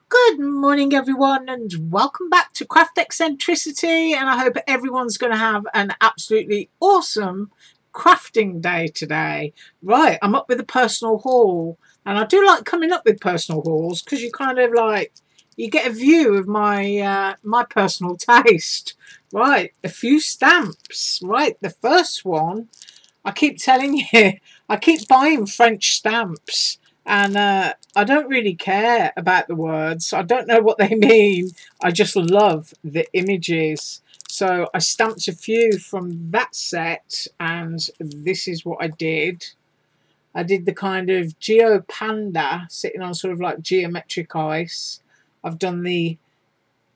Good morning, everyone, and welcome back to Craft Eccentricity. And I hope everyone's going to have an absolutely awesome crafting day today. Right, I'm up with a personal haul, and I do like coming up with personal hauls because you kind of like you get a view of my personal taste. Right, a few stamps. Right, the first one. I keep telling you, I keep buying French stamps. And I don't really care about the words. I don't know what they mean. I just love the images. So I stamped a few from that set, and this is what I did. I did the kind of Geo Panda sitting on sort of like geometric ice. I've done the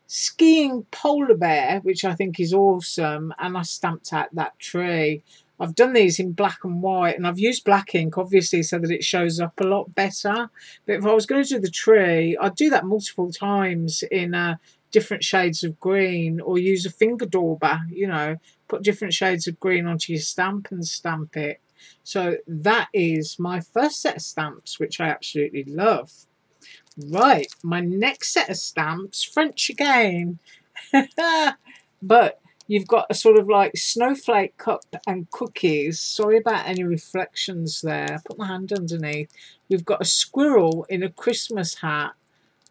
skiing polar bear, which I think is awesome, and I stamped out that tree. I've done these in black and white, and I've used black ink obviously so that it shows up a lot better. But if I was going to do the tree, I'd do that multiple times in different shades of green, or use a finger dauber, you know, put different shades of green onto your stamp and stamp it. So that is my first set of stamps, which I absolutely love. Right, my next set of stamps, French again. But you've got a sort of like snowflake cup and cookies. Sorry about any reflections there. Put my hand underneath. We've got a squirrel in a Christmas hat.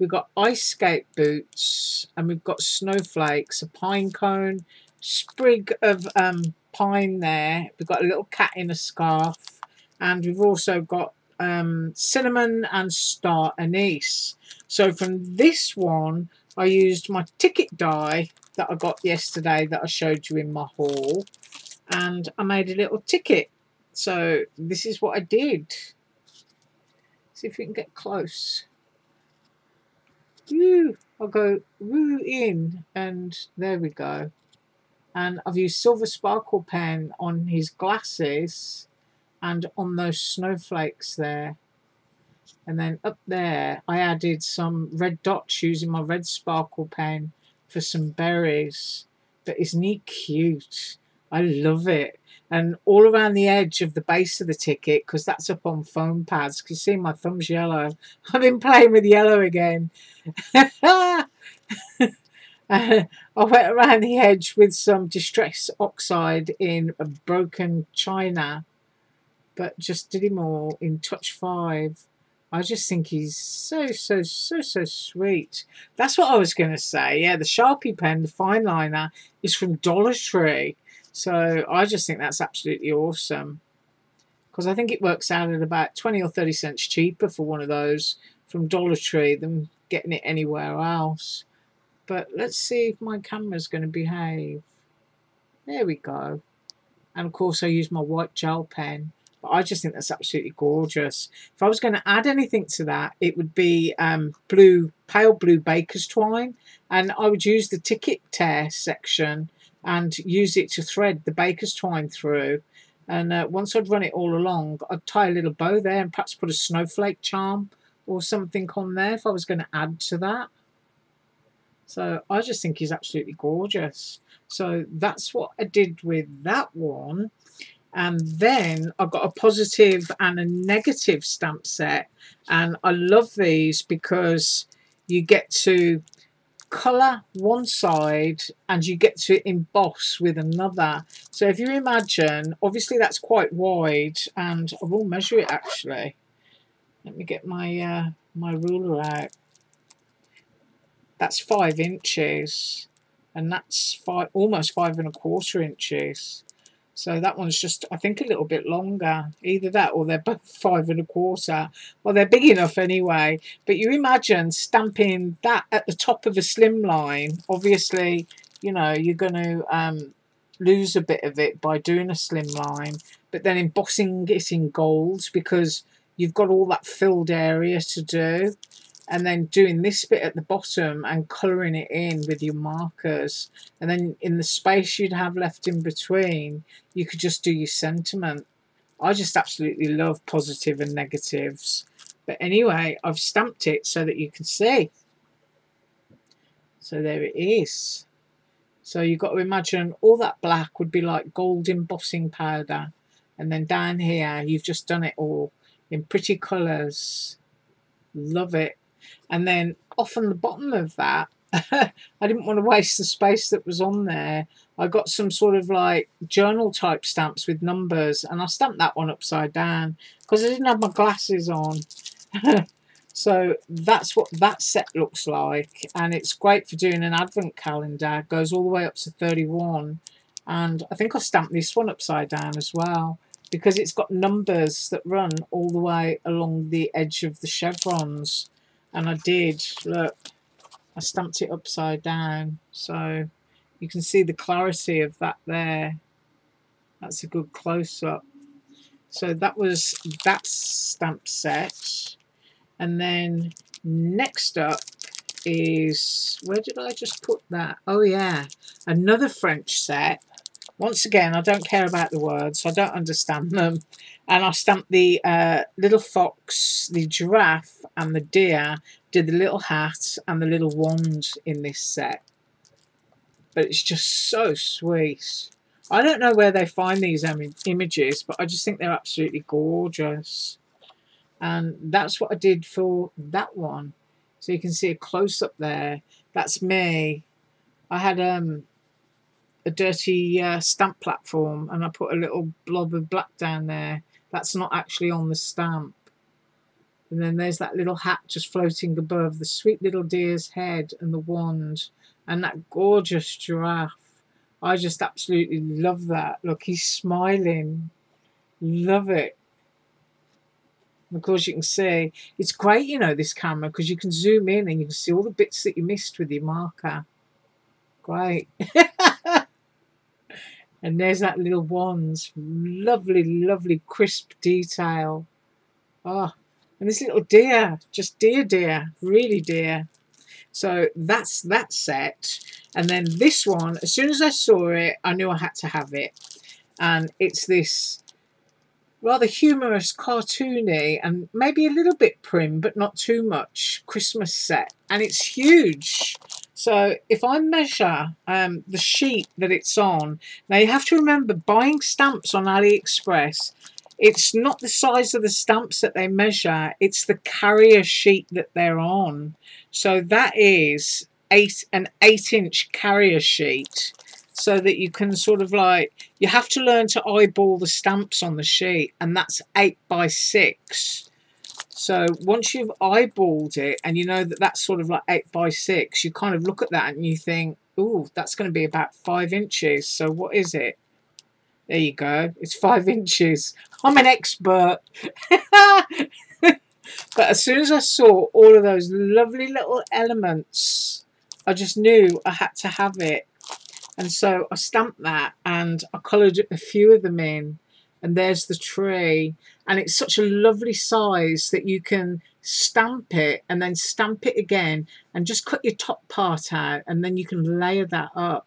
We've got ice skate boots, and we've got snowflakes, a pine cone, sprig of pine there. We've got a little cat in a scarf, and we've also got cinnamon and star anise. So from this one, I used my ticket die that I got yesterday that I showed you in my haul, and I made a little ticket. So this is what I did. See if we can get close. Woo! I'll go woo in, and there we go. And I've used silver sparkle pen on his glasses and on those snowflakes there. And then up there I added some red dots using my red sparkle pen for some berries. But isn't he cute? I love it. And all around the edge of the base of the ticket, because that's up on foam pads, because you see my thumb's yellow. I've been playing with yellow again. I went around the edge with some Distress Oxide in a broken china, but just did him all in touch 5. I just think he's so sweet. That's what I was going to say. Yeah, the Sharpie pen, the fine liner, is from Dollar Tree. So I just think that's absolutely awesome. Because I think it works out at about 20 or 30 cents cheaper for one of those from Dollar Tree than getting it anywhere else. But let's see if my camera's going to behave. There we go. And of course I use my white gel pen. But I just think that's absolutely gorgeous. If I was going to add anything to that, it would be pale blue baker's twine. And I would use the ticket tear section and use it to thread the baker's twine through. And once I'd run it all along, I'd tie a little bow there and perhaps put a snowflake charm or something on there if I was going to add to that. So I just think he's absolutely gorgeous. So that's what I did with that one. And then I've got a positive and a negative stamp set. And I love these because you get to colour one side and you get to emboss with another. So if you imagine, obviously that's quite wide, and I will measure it actually. Let me get my my ruler out. That's 5 inches, and that's almost 5¼ inches. So that one's just, I think, a little bit longer. Either that or they're both 5¼ Well, they're big enough anyway. But you imagine stamping that at the top of a slimline. Obviously, you know, you're going to lose a bit of it by doing a slimline. But then embossing it in gold, because you've got all that filled area to do. And then doing this bit at the bottom and colouring it in with your markers. And then in the space you'd have left in between, you could just do your sentiment. I just absolutely love positive and negatives. But anyway, I've stamped it so that you can see. So there it is. So you've got to imagine all that black would be like gold embossing powder. And then down here, you've just done it all in pretty colours. Love it. And then off on the bottom of that, I didn't want to waste the space that was on there. I got some sort of like journal type stamps with numbers, and I stamped that one upside down because I didn't have my glasses on. So that's what that set looks like, and it's great for doing an advent calendar. It goes all the way up to 31, and I think I stamped this one upside down as well because it's got numbers that run all the way along the edge of the chevrons. And I did, look, I stamped it upside down, so you can see the clarity of that there. That's a good close-up. So that was that stamp set. And then next up is, where did I just put that? Oh yeah, another French set. Once again, I don't care about the words, I don't understand them. And I stamped the little fox, the giraffe and the deer, did the little hat and the little wand in this set. But it's just so sweet. I don't know where they find these images, but I just think they're absolutely gorgeous. And that's what I did for that one. So you can see a close-up there. That's me. I had a dirty stamp platform, and I put a little blob of black down there. That's not actually on the stamp. And then there's that little hat just floating above, the sweet little deer's head and the wand, and that gorgeous giraffe. I just absolutely love that. Look, he's smiling. Love it. And of course, you can see, it's great, you know, this camera, because you can zoom in and you can see all the bits that you missed with your marker. Great. And there's that little wand. Lovely, lovely, crisp detail. Oh, and this little deer, just deer, really dear. So that's that set. And then this one, as soon as I saw it, I knew I had to have it. And it's this rather humorous, cartoony, and maybe a little bit prim, but not too much, Christmas set. And it's huge. So if I measure the sheet that it's on, now you have to remember, buying stamps on AliExpress, it's not the size of the stamps that they measure, it's the carrier sheet that they're on. So that is an 8-inch carrier sheet. So that you can sort of like, you have to learn to eyeball the stamps on the sheet, and that's 8 by 6. So once you've eyeballed it and you know that that's sort of like 8 by 6, you kind of look at that and you think, ooh, that's going to be about 5 inches. So what is it? There you go. It's 5 inches. I'm an expert. But as soon as I saw all of those lovely little elements, I just knew I had to have it. And so I stamped that and I coloured a few of them in. And there's the tree. And it's such a lovely size that you can stamp it and then stamp it again and just cut your top part out, and then you can layer that up.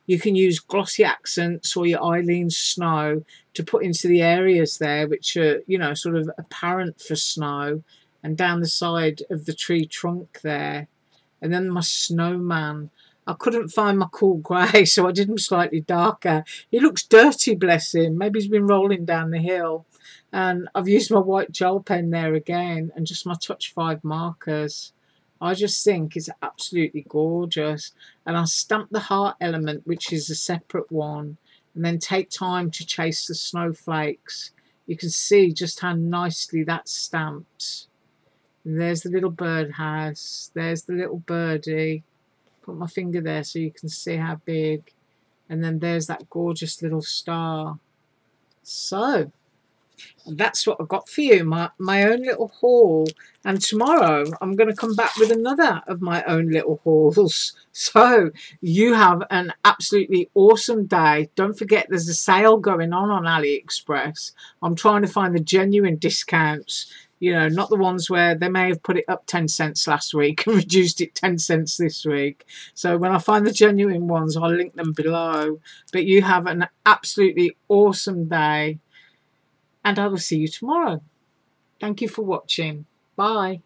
You can use glossy accents or your Eileen snow to put into the areas there which are, you know, sort of apparent for snow, and down the side of the tree trunk there. And then my snowman. I couldn't find my cool grey, so I did him slightly darker. He looks dirty, bless him. Maybe he's been rolling down the hill. And I've used my white gel pen there again, and just my Touch 5 markers. I just think it's absolutely gorgeous. And I stamped the heart element, which is a separate one, and then take time to chase the snowflakes. You can see just how nicely that's stamped. And there's the little birdhouse. There's the little birdie. Put my finger there so you can see how big. And then there's that gorgeous little star. So that's what I got for you, my own little haul. And tomorrow I'm going to come back with another of my own little hauls. So you have an absolutely awesome day. Don't forget there's a sale going on AliExpress. I'm trying to find the genuine discounts. You know, not the ones where they may have put it up 10 cents last week and reduced it 10 cents this week. So when I find the genuine ones, I'll link them below. But you have an absolutely awesome day, and I will see you tomorrow. Thank you for watching. Bye.